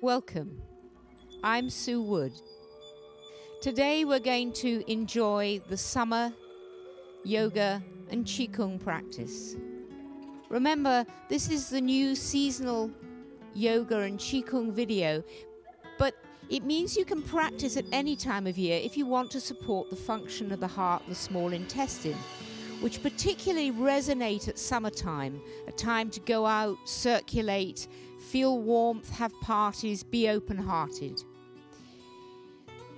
Welcome. I'm Sue Wood. Today we're going to enjoy the summer yoga and Qigong practice. Remember, this is the new seasonal yoga and Qigong video, but it means you can practice at any time of year if you want to support the function of the heart and the small intestine, which particularly resonate at summertime, a time to go out, circulate, feel warmth, have parties, be open-hearted.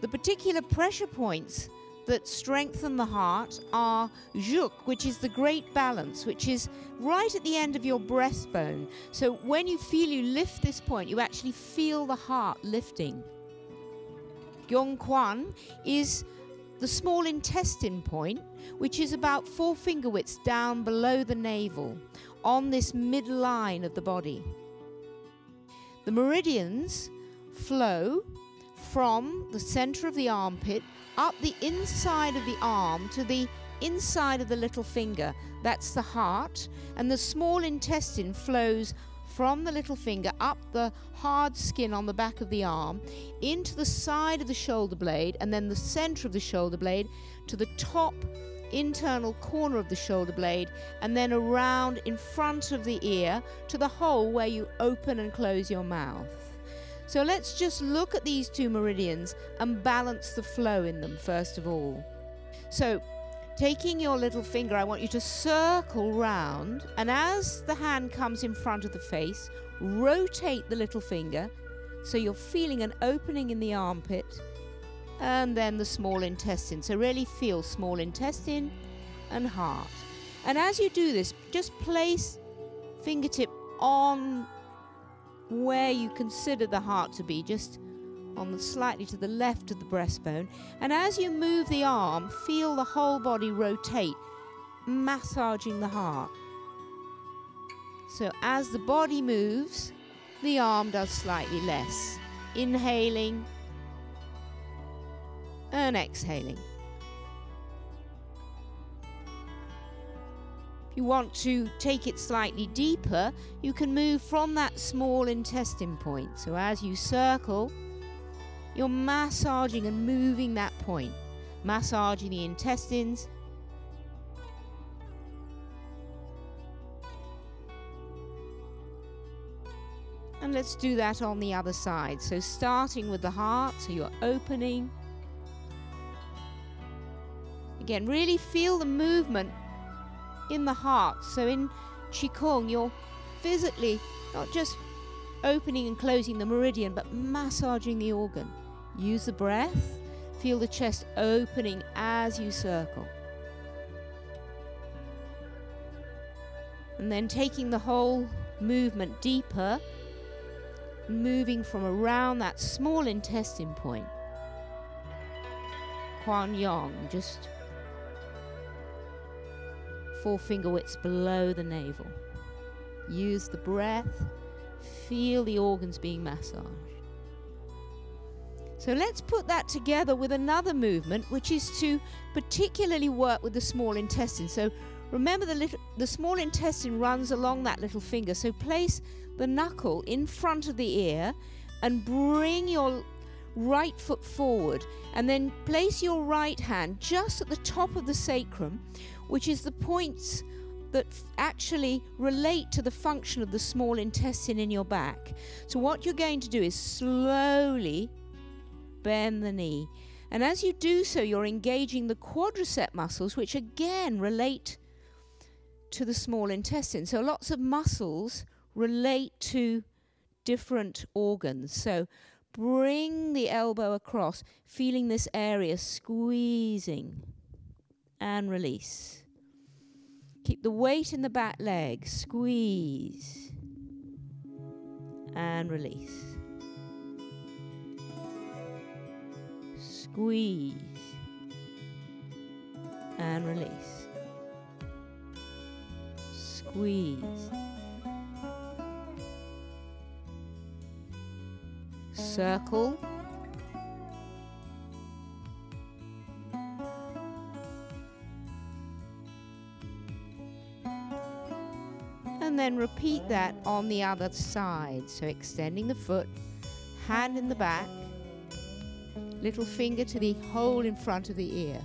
The particular pressure points that strengthen the heart are Juk, which is the great balance, which is right at the end of your breastbone. So when you feel you lift this point, you actually feel the heart lifting. Gyeongkwan is the small intestine point, which is about 4 finger widths down below the navel, on this midline of the body. The meridians flow from the center of the armpit up the inside of the arm to the inside of the little finger. That's the heart. And the small intestine flows from the little finger up the hard skin on the back of the arm into the side of the shoulder blade, and then the center of the shoulder blade to the top internal corner of the shoulder blade, and then around in front of the ear to the hole where you open and close your mouth. So let's just look at these 2 meridians and balance the flow in them first of all. So taking your little finger, I want you to circle round, and as the hand comes in front of the face, rotate the little finger so you're feeling an opening in the armpit and then the small intestine. So really feel small intestine and heart. And as you do this, just place fingertip on where you consider the heart to be, just on the slightly to the left of the breastbone. And as you move the arm, feel the whole body rotate, massaging the heart. So as the body moves, the arm does slightly less. Inhaling and exhaling. If you want to take it slightly deeper, you can move from that small intestine point. So as you circle, you're massaging and moving that point, massaging the intestines. And let's do that on the other side. So starting with the heart, so you're opening. Again, really feel the movement in the heart. So in Qigong, you're physically not just opening and closing the meridian, but massaging the organ. Use the breath. Feel the chest opening as you circle. And then taking the whole movement deeper, moving from around that small intestine point. Kwan Yang, just 4 finger widths below the navel. Use the breath. Feel the organs being massaged. So let's put that together with another movement, which is to particularly work with the small intestine. So remember, the small intestine runs along that little finger. So place the knuckle in front of the ear and bring your right foot forward, and then place your right hand just at the top of the sacrum, which is the points that actually relate to the function of the small intestine in your back. So what you're going to do is slowly bend the knee. And as you do so, you're engaging the quadricep muscles, which again relate to the small intestine. So lots of muscles relate to different organs. So bring the elbow across, feeling this area squeezing, and release. Keep the weight in the back leg, squeeze, and release. Squeeze, and release. Squeeze. Circle. And then repeat that on the other side. So extending the foot, hand in the back, little finger to the hole in front of the ear.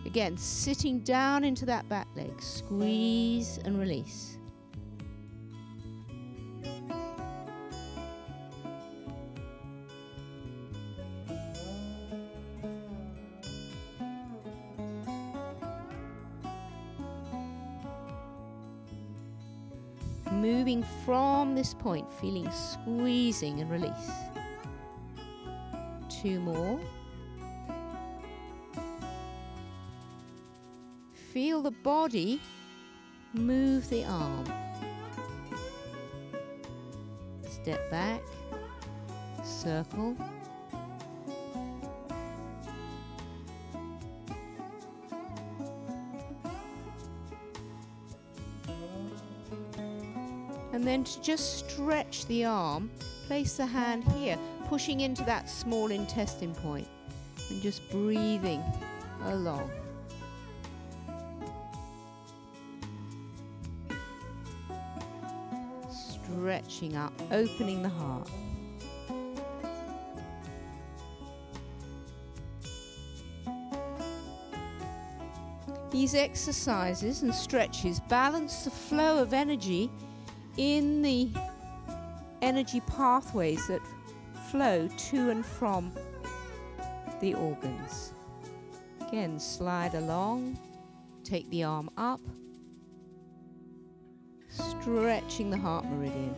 Again, sitting down into that back leg, squeeze and release. Moving from this point, feeling squeezing and release. 2 more. Feel the body move the arm. Step back, circle. And then to just stretch the arm, place the hand here, pushing into that small intestine point and just breathing along. Stretching up, opening the heart. These exercises and stretches balance the flow of energy in the energy pathways that flow to and from the organs. Again, slide along, take the arm up, stretching the heart meridian.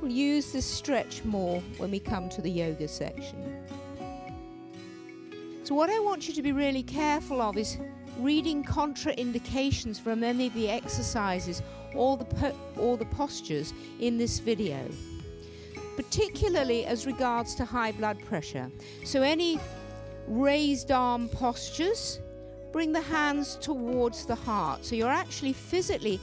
We'll use this stretch more when we come to the yoga section. So what I want you to be really careful of is reading contraindications from any of the exercises or the postures in this video, particularly as regards to high blood pressure. So any raised arm postures, bring the hands towards the heart. So you're actually physically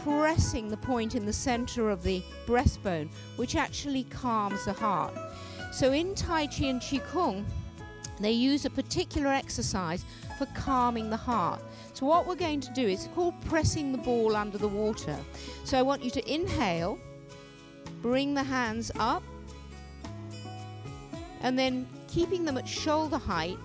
pressing the point in the center of the breastbone, which actually calms the heart. So in Tai Chi and Qi Kung, they use a particular exercise for calming the heart. So what we're going to do is called pressing the ball under the water. So I want you to inhale, bring the hands up, and then keeping them at shoulder height,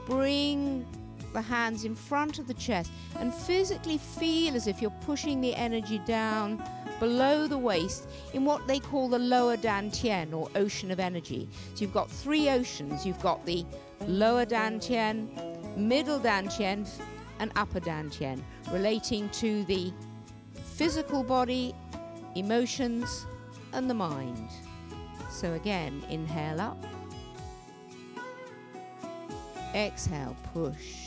bring the hands in front of the chest and physically feel as if you're pushing the energy down below the waist in what they call the lower dantian, or ocean of energy. So you've got 3 oceans. You've got the lower dantian, middle dantian and upper dantian, relating to the physical body, emotions and the mind. So again, inhale up, exhale, push.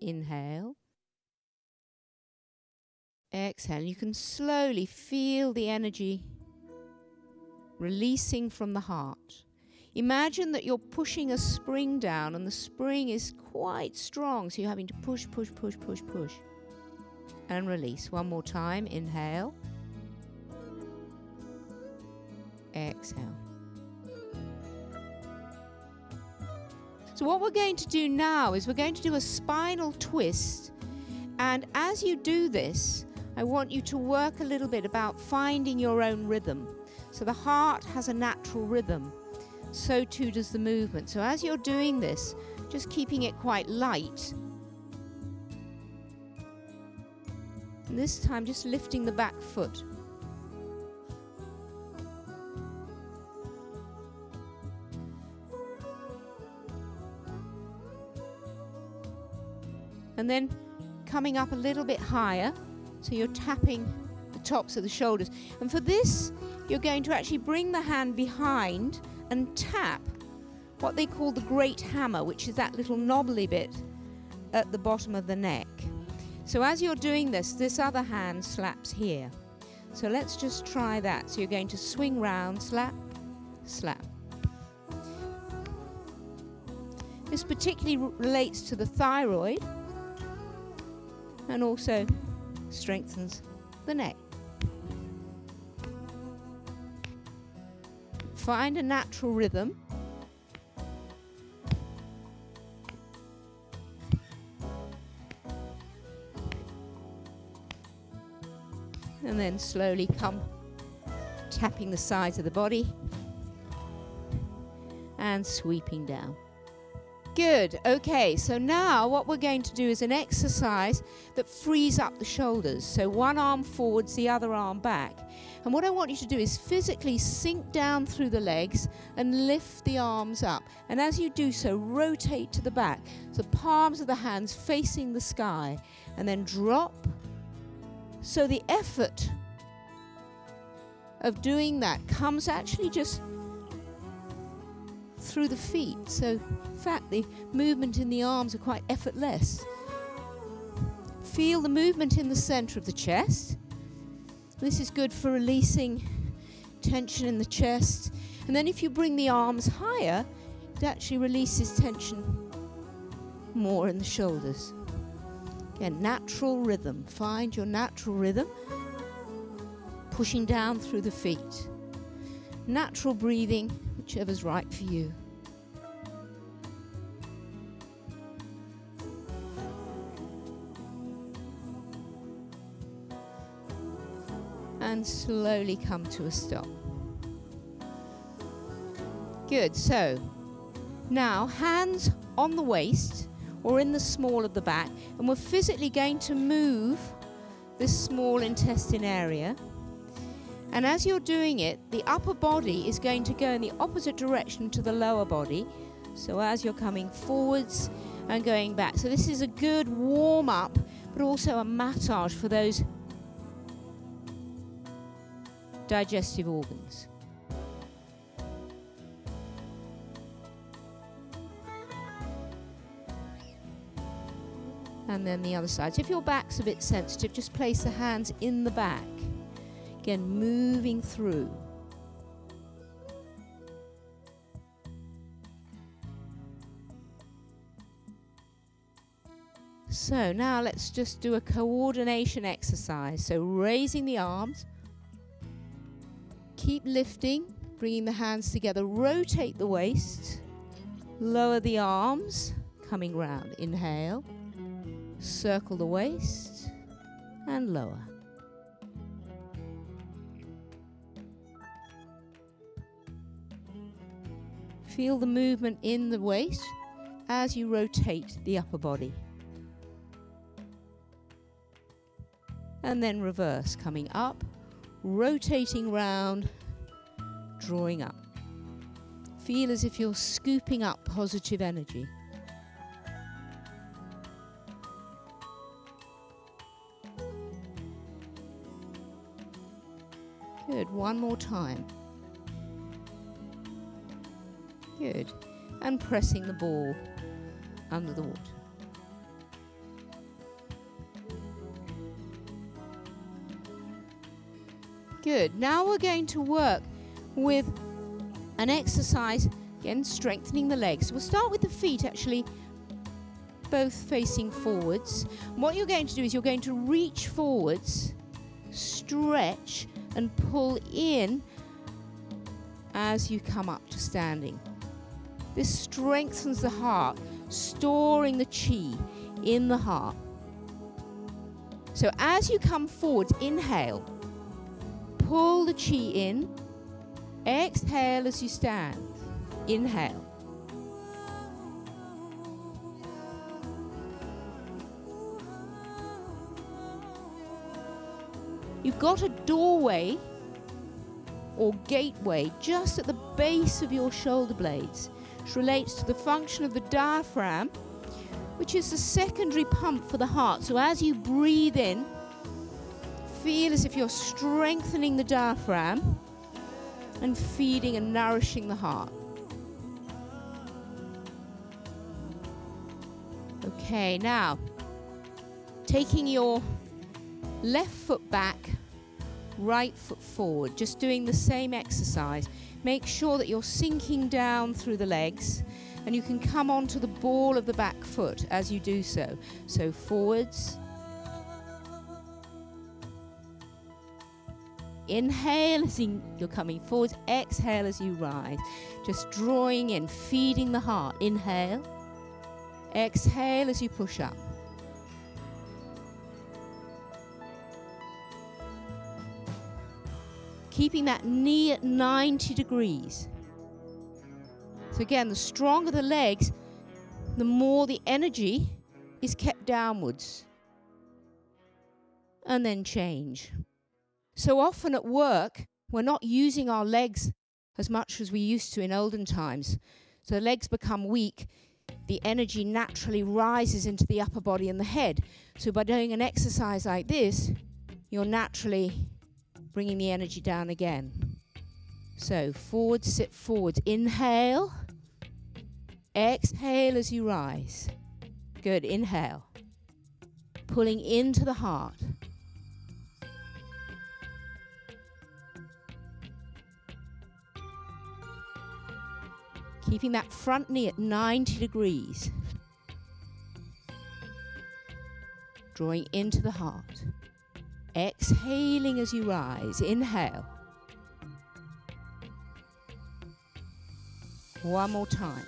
Inhale, exhale. You can slowly feel the energy releasing from the heart. Imagine that you're pushing a spring down and the spring is quite strong, so you're having to push, push, push, push, push. And release. One more time. Inhale, exhale. So what we're going to do now is we're going to do a spinal twist, and as you do this, I want you to work a little bit about finding your own rhythm. So the heart has a natural rhythm, so too does the movement. So as you're doing this, just keeping it quite light, and this time just lifting the back foot. And then coming up a little bit higher, so you're tapping the tops of the shoulders. And for this, you're going to actually bring the hand behind and tap what they call the great hammer, which is that little knobbly bit at the bottom of the neck. So as you're doing this, this other hand slaps here. So let's just try that. So you're going to swing round, slap, slap. This particularly relates to the thyroid, and also strengthens the neck. Find a natural rhythm. And then slowly come tapping the sides of the body and sweeping down. Good. Okay, so now what we're going to do is an exercise that frees up the shoulders. So one arm forwards, the other arm back. And what I want you to do is physically sink down through the legs and lift the arms up. And as you do so, rotate to the back. So palms of the hands facing the sky. And then drop. So the effort of doing that comes actually just through the feet. So in fact the movement in the arms are quite effortless. Feel the movement in the center of the chest. This is good for releasing tension in the chest. And then if you bring the arms higher, it actually releases tension more in the shoulders. Again, natural rhythm. Find your natural rhythm. Pushing down through the feet. Natural breathing, whichever's right for you. And slowly come to a stop. Good. So now hands on the waist or in the small of the back, and we're physically going to move this small intestine area. And as you're doing it, the upper body is going to go in the opposite direction to the lower body. So as you're coming forwards and going back. So this is a good warm up, but also a massage for those digestive organs. And then the other side. So if your back's a bit sensitive, just place the hands in the back. Again, moving through. So now let's just do a coordination exercise. So raising the arms. Keep lifting, bringing the hands together. Rotate the waist. Lower the arms, coming round. Inhale. Circle the waist and lower. Feel the movement in the waist as you rotate the upper body. And then reverse, coming up, rotating round, drawing up. Feel as if you're scooping up positive energy. Good, one more time. Good, and pressing the ball under the water. Good, now we're going to work with an exercise, again strengthening the legs. We'll start with the feet actually both facing forwards. And what you're going to do is you're going to reach forwards, stretch and pull in as you come up to standing. This strengthens the heart, storing the chi in the heart. So as you come forward, inhale, pull the chi in, exhale as you stand, inhale. You've got a doorway or gateway just at the base of your shoulder blades, which relates to the function of the diaphragm, which is the secondary pump for the heart. So as you breathe in, feel as if you're strengthening the diaphragm and feeding and nourishing the heart. Okay, now taking your left foot back, right foot forward, just doing the same exercise. Make sure that you're sinking down through the legs and you can come onto the ball of the back foot as you do so. So forwards. Inhale as you're coming forwards, exhale as you rise. Just drawing in, feeding the heart. Inhale, exhale as you push up. keeping that knee at 90 degrees. So again, the stronger the legs, the more the energy is kept downwards. And then change. So often at work, we're not using our legs as much as we used to in olden times. So the legs become weak. The energy naturally rises into the upper body and the head. So by doing an exercise like this, you're naturally bringing the energy down again. So forward, sit forwards. Inhale. Exhale as you rise. Good. Inhale. Pulling into the heart. Keeping that front knee at 90 degrees. Drawing into the heart. Exhaling as you rise. Inhale. One more time.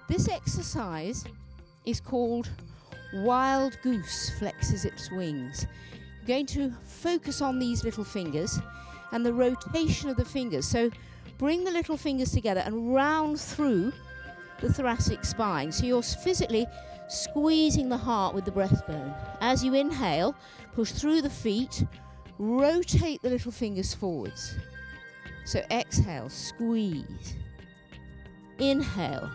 This exercise is called Wild Goose Flexes Its Wings. You're going to focus on these little fingers and the rotation of the fingers. So bring the little fingers together and round through the thoracic spine. So you're physically squeezing the heart with the breastbone. As you inhale, push through the feet, rotate the little fingers forwards. So exhale, squeeze. Inhale.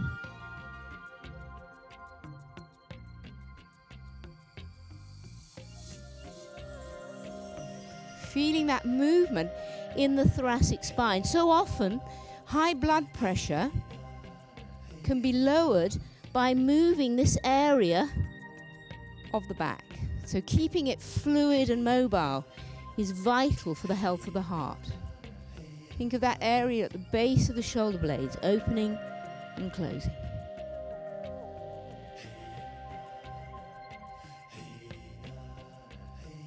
Feeling that movement in the thoracic spine. So often, high blood pressure can be lowered by moving this area of the back. So keeping it fluid and mobile is vital for the health of the heart. Think of that area at the base of the shoulder blades, opening and closing.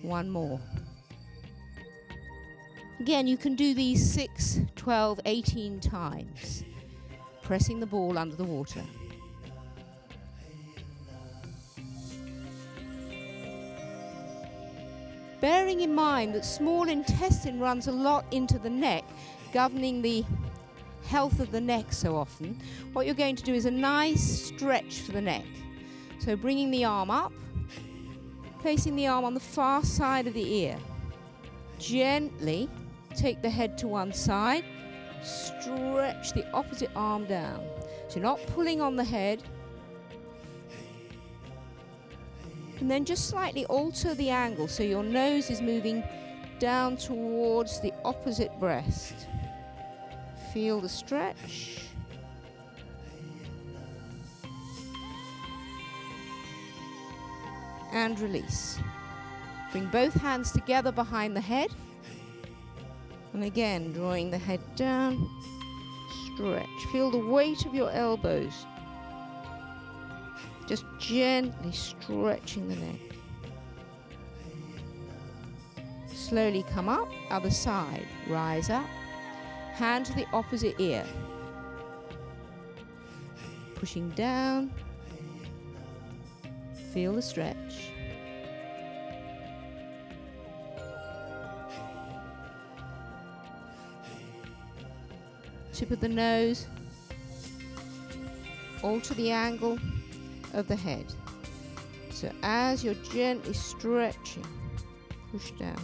One more. Again, you can do these 6, 12, 18 times, pressing the ball under the water. Bearing in mind that small intestine runs a lot into the neck, governing the health of the neck so often, what you're going to do is a nice stretch for the neck. So bringing the arm up, placing the arm on the far side of the ear. Gently take the head to one side, stretch the opposite arm down. So you're not pulling on the head. And then just slightly alter the angle so your nose is moving down towards the opposite breast. Feel the stretch. And release. Bring both hands together behind the head. And again, drawing the head down. Stretch. Feel the weight of your elbows. Just gently stretching the neck. Slowly come up, other side. Rise up. Hand to the opposite ear. Pushing down. Feel the stretch. Tip of the nose. Alter the angle of the head. So as you're gently stretching, push down.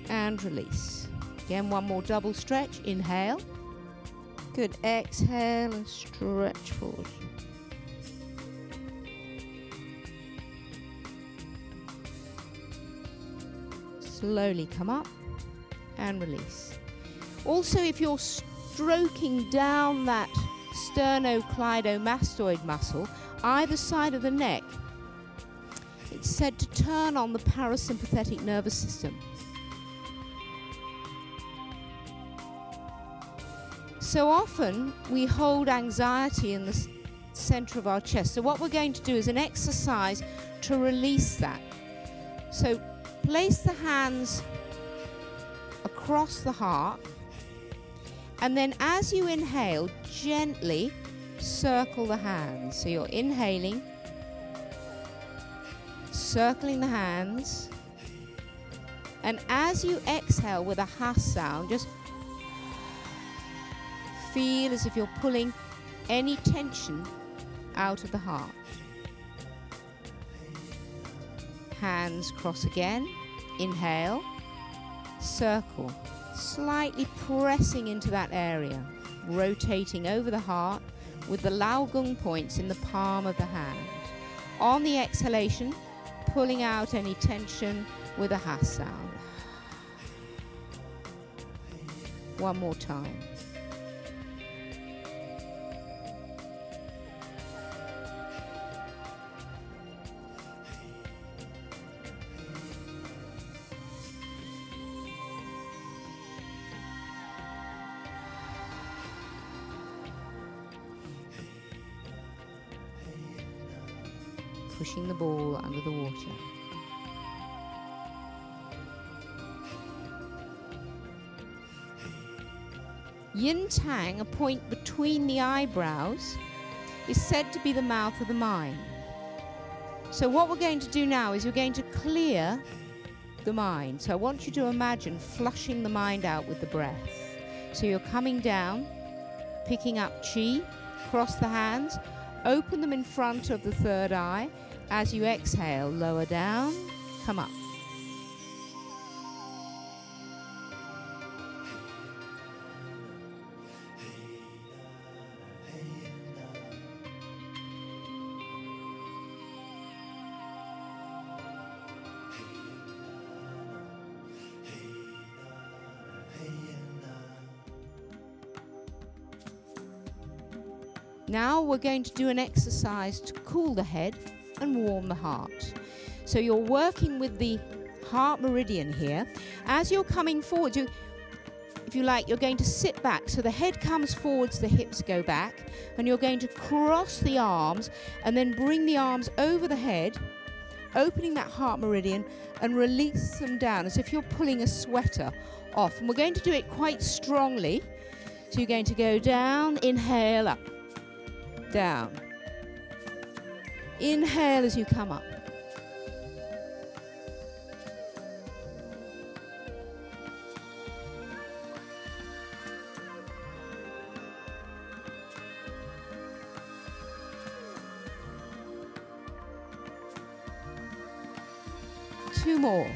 And release. Again, one more double stretch. Inhale. Good. Exhale and stretch forward. Slowly come up and release. Also, if you're stroking down that sternocleidomastoid muscle, either side of the neck, it's said to turn on the parasympathetic nervous system. So often we hold anxiety in the center of our chest. So what we're going to do is an exercise to release that. So place the hands across the heart, and then as you inhale, gently circle the hands. So you're inhaling, circling the hands, and as you exhale with a ha sound, just feel as if you're pulling any tension out of the heart. Hands cross again, inhale, circle, slightly pressing into that area, rotating over the heart with the Laogung points in the palm of the hand. On the exhalation, pulling out any tension with a ha sound. One more time. Pushing the ball under the water. Yin Tang, a point between the eyebrows, is said to be the mouth of the mind. So what we're going to do now is we're going to clear the mind. So I want you to imagine flushing the mind out with the breath. So you're coming down, picking up chi, cross the hands, open them in front of the third eye. As you exhale, lower down, come up. Now we're going to do an exercise to cool the head and warm the heart. So you're working with the heart meridian here. As you're coming forward, if you like, you're going to sit back. So the head comes forwards, the hips go back, and you're going to cross the arms and then bring the arms over the head, opening that heart meridian, and release them down as if you're pulling a sweater off. And we're going to do it quite strongly. So you're going to go down, inhale, up, down. Inhale as you come up. Two more.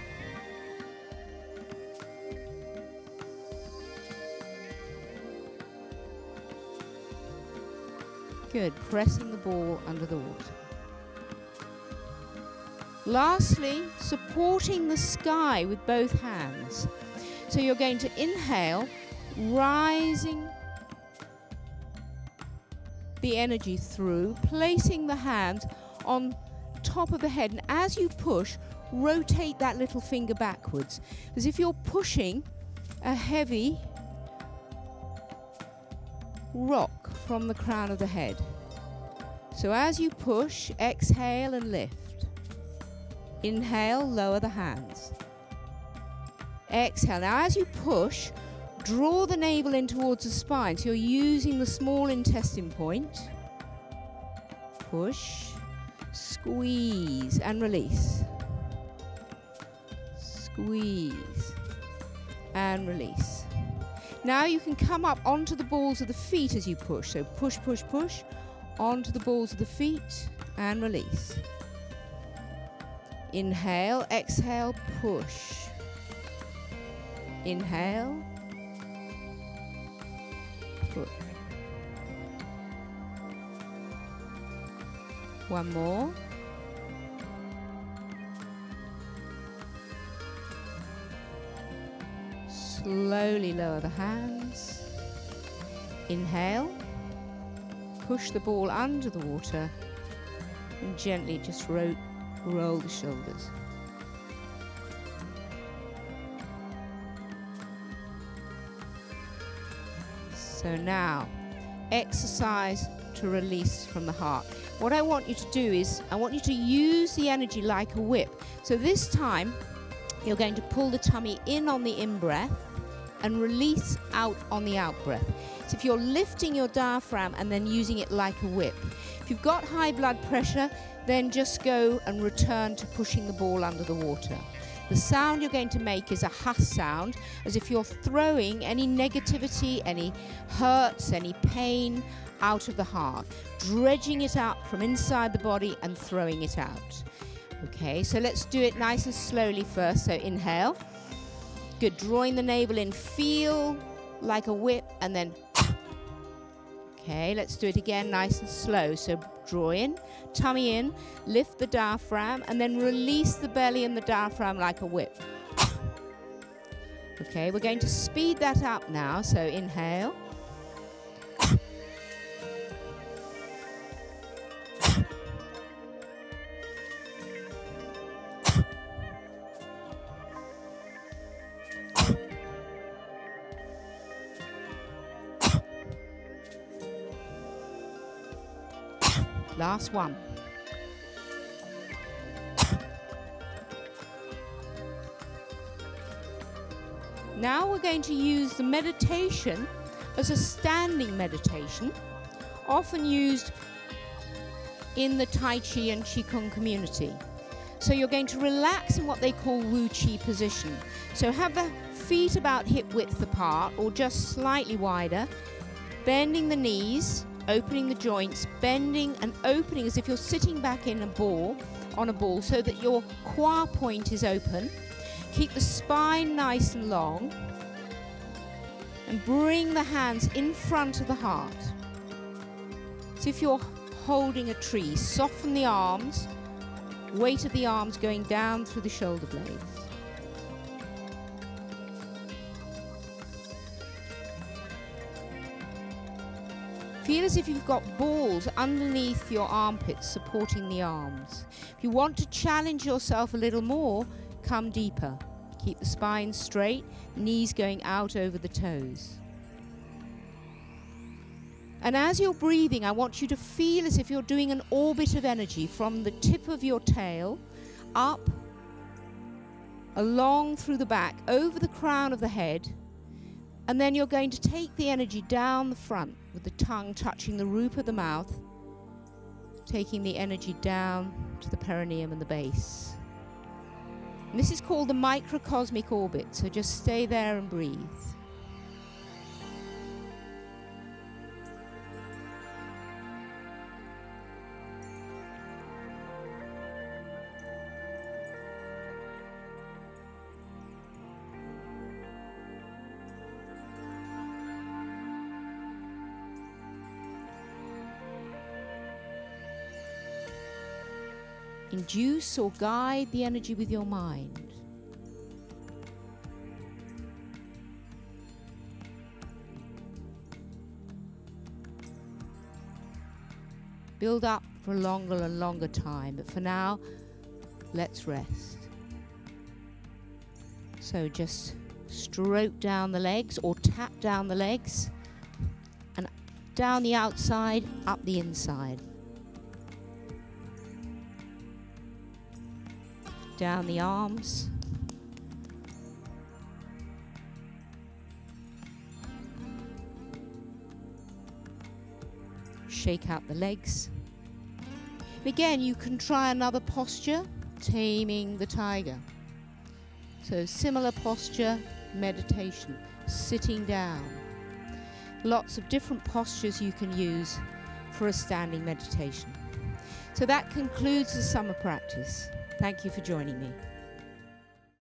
Good. Pressing the ball under the water. Lastly, supporting the sky with both hands. So you're going to inhale, rising the energy through, placing the hands on top of the head. And as you push, rotate that little finger backwards, as if you're pushing a heavy rock from the crown of the head. So as you push, exhale and lift. Inhale, lower the hands. Exhale. Now as you push, draw the navel in towards the spine. So you're using the small intestine point. Push, squeeze and release. Squeeze and release. Now you can come up onto the balls of the feet as you push. So push, push, push onto the balls of the feet and release. Inhale, exhale, push. Inhale, push. One more. Slowly lower the hands. Inhale, push the ball under the water and gently just roll the shoulders. So now, exercise to release from the heart. what I want you to do is I want you to use the energy like a whip. So this time you're going to pull the tummy in on the in-breath and release out on the out-breath. So if you're lifting your diaphragm and then using it like a whip. If you've got high blood pressure, then just go and return to pushing the ball under the water. The sound you're going to make is a huss sound, as if you're throwing any negativity, any hurts, any pain out of the heart, dredging it up from inside the body and throwing it out. Okay, so let's do it nice and slowly first. So inhale. Good, drawing the navel in, feel like a whip, and then okay, let's do it again nice and slow. So draw in, tummy in, lift the diaphragm, and then release the belly and the diaphragm like a whip. Okay, we're going to speed that up now. So inhale. Last one. Now we're going to use the meditation as a standing meditation, often used in the Tai Chi and Qigong community. So you're going to relax in what they call Wu Chi position. So have the feet about hip width apart or just slightly wider, bending the knees, opening the joints, bending and opening as if you're sitting back in a ball, on a ball, so that your qua point is open. Keep the spine nice and long and bring the hands in front of the heart. So if you're holding a tree, soften the arms, weight of the arms going down through the shoulder blades. Feel as if you've got balls underneath your armpits supporting the arms. If you want to challenge yourself a little more, come deeper. Keep the spine straight, knees going out over the toes. And as you're breathing, I want you to feel as if you're doing an orbit of energy from the tip of your tail, up, along through the back, over the crown of the head, and then you're going to take the energy down the front with the tongue touching the roof of the mouth, taking the energy down to the perineum and the base. And this is called the microcosmic orbit, so just stay there and breathe. Induce or guide the energy with your mind. Build up for a longer and longer time, but for now, let's rest. So just stroke down the legs or tap down the legs and down the outside, up the inside. Down the arms. Shake out the legs. And again, you can try another posture, taming the tiger. So similar posture, meditation, sitting down. Lots of different postures you can use for a standing meditation. So that concludes the summer practice. Thank you for joining me.